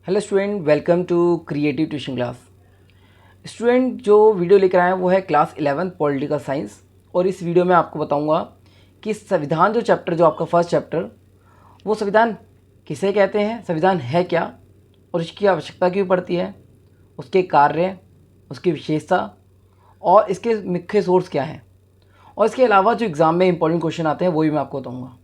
Hello student, welcome to creative tuition class. Student, जो video लेकर आए हैं वो है क्लास 11 पॉलिटिकल साइंस। और इस वीडियो में आपको बताऊंगा कि संविधान जो चैप्टर, जो आपका फर्स्ट चैप्टर, वो संविधान किसे कहते हैं, संविधान है क्या और इसकी आवश्यकता क्यों पड़ती है, उसके कार्य, उसकी विशेषता और इसके मुख्य सोर्स क्या हैं, और इसके अलावा जो एग्ज़ाम में इंपॉर्टेंट क्वेश्चन आते हैं वो भी मैं आपको बताऊँगा।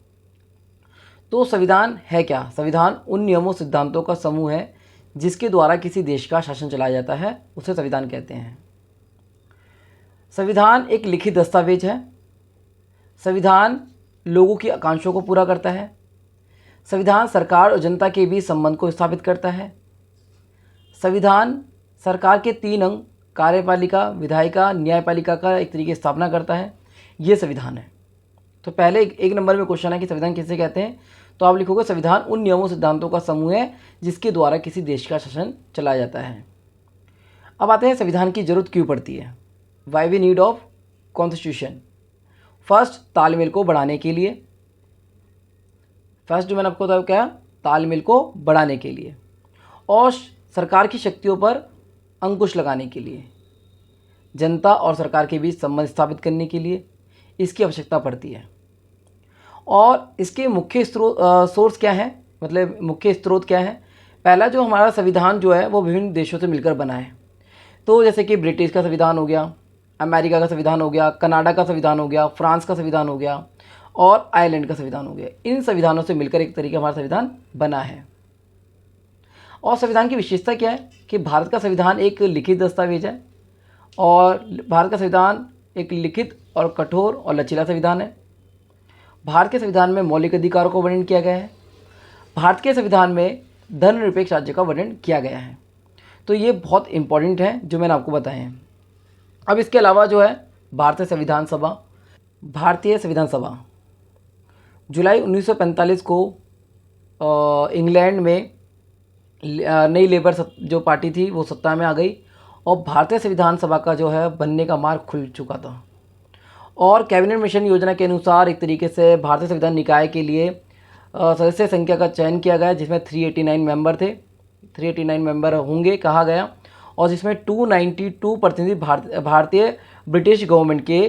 तो संविधान है क्या? संविधान उन नियमों सिद्धांतों का समूह है जिसके द्वारा किसी देश का शासन चलाया जाता है, उसे संविधान कहते हैं। संविधान एक लिखित दस्तावेज है। संविधान लोगों की आकांक्षाओं को पूरा करता है। संविधान सरकार और जनता के बीच संबंध को स्थापित करता है। संविधान सरकार के 3 अंग कार्यपालिका, विधायिका, न्यायपालिका का एक तरीके से स्थापना करता है। ये संविधान है। तो पहले एक नंबर में क्वेश्चन है कि संविधान किसे कहते हैं, तो आप लिखोगे संविधान उन नियमों सिद्धांतों का समूह है जिसके द्वारा किसी देश का शासन चलाया जाता है। अब आते हैं संविधान की जरूरत क्यों पड़ती है। Why we need of constitution. First, तालमेल को बढ़ाने के लिए। फर्स्ट जो मैंने आपको बताया क्या, तालमेल को बढ़ाने के लिए और सरकार की शक्तियों पर अंकुश लगाने के लिए, जनता और सरकार के बीच संबंध स्थापित करने के लिए इसकी आवश्यकता पड़ती है। और इसके मुख्य सोर्स क्या है, मतलब मुख्य स्रोत क्या है। पहला, जो हमारा संविधान जो है वो विभिन्न देशों से मिलकर बना है। तो जैसे कि ब्रिटिश का संविधान हो गया, अमेरिका का संविधान हो गया, कनाडा का संविधान हो गया, फ्रांस का संविधान हो गया और आयरलैंड का संविधान हो गया। इन संविधानों से मिलकर एक तरीके हमारा संविधान बना है। और संविधान की विशेषता क्या है कि भारत का संविधान एक लिखित दस्तावेज है और भारत का संविधान एक लिखित और कठोर और लचीला संविधान है। भारत के संविधान में मौलिक अधिकारों का वर्णन किया गया है। भारत के संविधान में धर्मनिरपेक्ष राज्य का वर्णन किया गया है। तो ये बहुत इंपॉर्टेंट है जो मैंने आपको बताए हैं। अब इसके अलावा जो है भारतीय संविधान सभा जुलाई 1945 को इंग्लैंड में नई लेबर जो पार्टी थी वो सत्ता में आ गई और भारतीय संविधान सभा का जो है बनने का मार्ग खुल चुका था। और कैबिनेट मिशन योजना के अनुसार एक तरीके से भारतीय संविधान निकाय के लिए सदस्य संख्या का चयन किया गया, जिसमें 389 मेंबर थे, 389 मेंबर होंगे कहा गया, और जिसमें 292 प्रतिनिधि भारतीय ब्रिटिश गवर्नमेंट के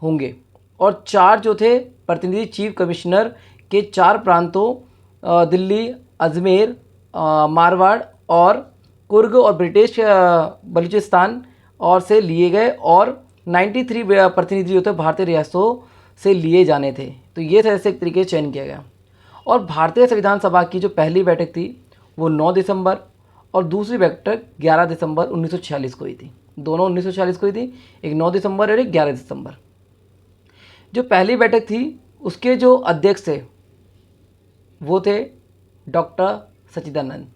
होंगे और 4 जो थे प्रतिनिधि चीफ कमिश्नर के 4 प्रांतों दिल्ली, अजमेर, मारवाड़ और कुर्ग और ब्रिटिश बलूचिस्तान और से लिए गए और 93 प्रतिनिधि जो थे भारतीय रियासतों से लिए जाने थे। तो ये ऐसे एक तरीके से चयन किया गया। और भारतीय संविधान सभा की जो पहली बैठक थी वो 9 दिसंबर और दूसरी बैठक 11 दिसंबर 1946 को हुई थी। दोनों 1946 को हुई थी, एक 9 दिसंबर और एक 11 दिसंबर। जो पहली बैठक थी उसके जो अध्यक्ष थे वो थे डॉक्टर सच्चिदानंद,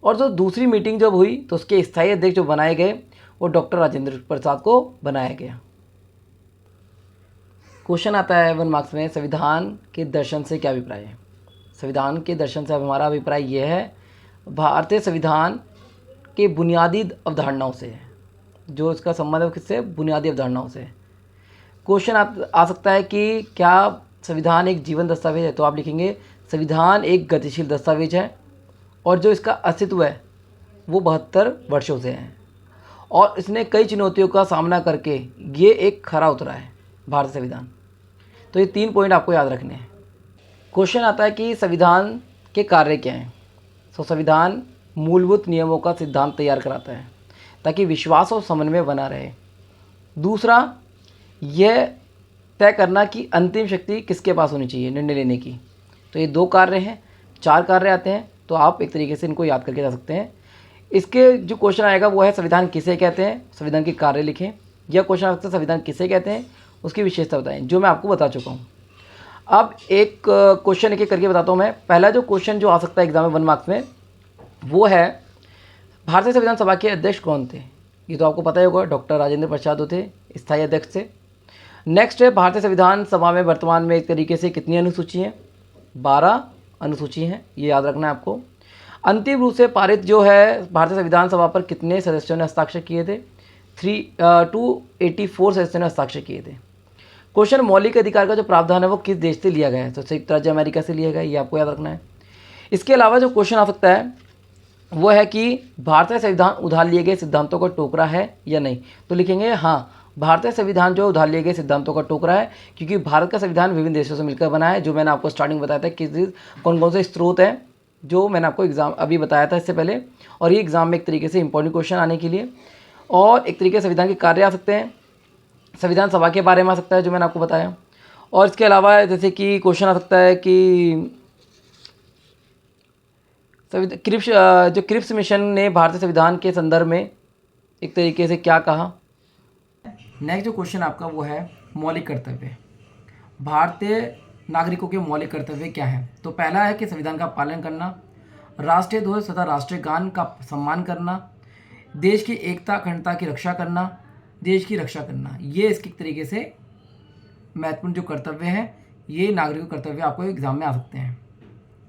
और जो दूसरी मीटिंग जब हुई तो उसके स्थायी अध्यक्ष जो बनाए गए वो डॉक्टर राजेंद्र प्रसाद को बनाया गया। क्वेश्चन आता है 1 मार्क्स में, संविधान के दर्शन से क्या अभिप्राय है। संविधान के दर्शन से हमारा अभिप्राय यह है, भारतीय संविधान के बुनियादी अवधारणाओं से है। जो इसका संबंध है किससे, बुनियादी अवधारणाओं से। क्वेश्चन आ सकता है कि क्या संविधान एक जीवन दस्तावेज है, तो आप लिखेंगे संविधान एक गतिशील दस्तावेज है और जो इसका अस्तित्व है वो 72 वर्षों से है और इसने कई चुनौतियों का सामना करके ये एक खरा उतरा है भारतीय संविधान। तो ये 3 पॉइंट आपको याद रखने हैं। क्वेश्चन आता है कि संविधान के कार्य क्या हैं। तो संविधान मूलभूत नियमों का सिद्धांत तैयार कराता है ताकि विश्वास और समन्वय बना रहे। दूसरा, यह तय करना कि अंतिम शक्ति किसके पास होनी चाहिए निर्णय लेने की। तो ये 2 कार्य हैं, 4 कार्य आते हैं, तो आप एक तरीके से इनको याद करके जा सकते हैं। इसके जो क्वेश्चन आएगा वो है संविधान किसे कहते हैं, संविधान के कार्य लिखें। यह क्वेश्चन आ सकता है संविधान किसे कहते हैं, उसकी विशेषता बताएं, जो मैं आपको बता चुका हूँ। अब एक क्वेश्चन एक एक करके बताता हूँ मैं। पहला जो क्वेश्चन जो आ सकता है एग्जाम में 1 मार्क्स में वो है, भारतीय संविधान सभा के अध्यक्ष कौन थे। ये तो आपको पता ही होगा, डॉक्टर राजेंद्र प्रसाद थे, स्थायी अध्यक्ष थे। नेक्स्ट है, भारतीय संविधान सभा में वर्तमान में एक तरीके से कितनी अनुसूची हैं, 12 अनुसूची हैं, ये याद रखना है आपको। अंतिम रूप से पारित जो है भारतीय संविधान सभा पर कितने सदस्यों ने हस्ताक्षर किए थे, 284 सदस्यों ने हस्ताक्षर किए थे। क्वेश्चन, मौलिक अधिकार का जो प्रावधान है वो किस देश से लिया गया है, तो संयुक्त राज्य अमेरिका से लिया गया है, ये आपको याद रखना है। इसके अलावा जो क्वेश्चन आ सकता है वो है कि भारतीय संविधान उधार लिए गए सिद्धांतों का टोकरा है या नहीं। तो लिखेंगे हाँ, भारतीय संविधान जो उधार लिए गए सिद्धांतों का टोकरा है, क्योंकि भारत का संविधान विभिन्न देशों से मिलकर बना है, जो मैंने आपको स्टार्टिंग बताया था किस कौन कौन से स्रोत हैं, जो मैंने आपको एग्जाम अभी बताया था इससे पहले। और ये एग्जाम में एक तरीके से इंपॉर्टेंट क्वेश्चन आने के लिए, और एक तरीके से संविधान के कार्य आ सकते हैं, संविधान सभा के बारे में आ सकता है जो मैंने आपको बताया। और इसके अलावा जैसे कि क्वेश्चन आ सकता है कि जो क्रिप्स मिशन ने भारतीय संविधान के संदर्भ में एक तरीके से क्या कहा। नेक्स्ट जो क्वेश्चन आपका वो है मौलिक कर्तव्य। भारतीय नागरिकों के मौलिक कर्तव्य क्या हैं। तो पहला है कि संविधान का पालन करना, राष्ट्रीय ध्वज तथा राष्ट्रीय गान का सम्मान करना, देश की एकता अखंडता की रक्षा करना, देश की रक्षा करना। ये इसके तरीके से महत्वपूर्ण जो कर्तव्य हैं, ये नागरिकों कर्तव्य आपको एग्जाम में आ सकते हैं।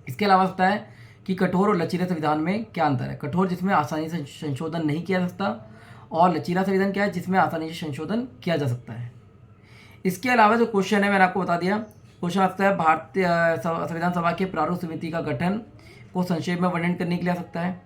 इसके अलावा सकता है कि कठोर और लचीले संविधान में क्या अंतर है। कठोर जिसमें आसानी से संशोधन नहीं किया जा सकता, और लचीला संविधान क्या है जिसमें आसानी से संशोधन किया जा सकता है। इसके अलावा जो क्वेश्चन है मैंने आपको बता दिया। क्वेश्चन आता है भारतीय संविधान सभा के प्रारूप समिति का गठन को संक्षेप में वर्णन करने के लिए आ सकता है।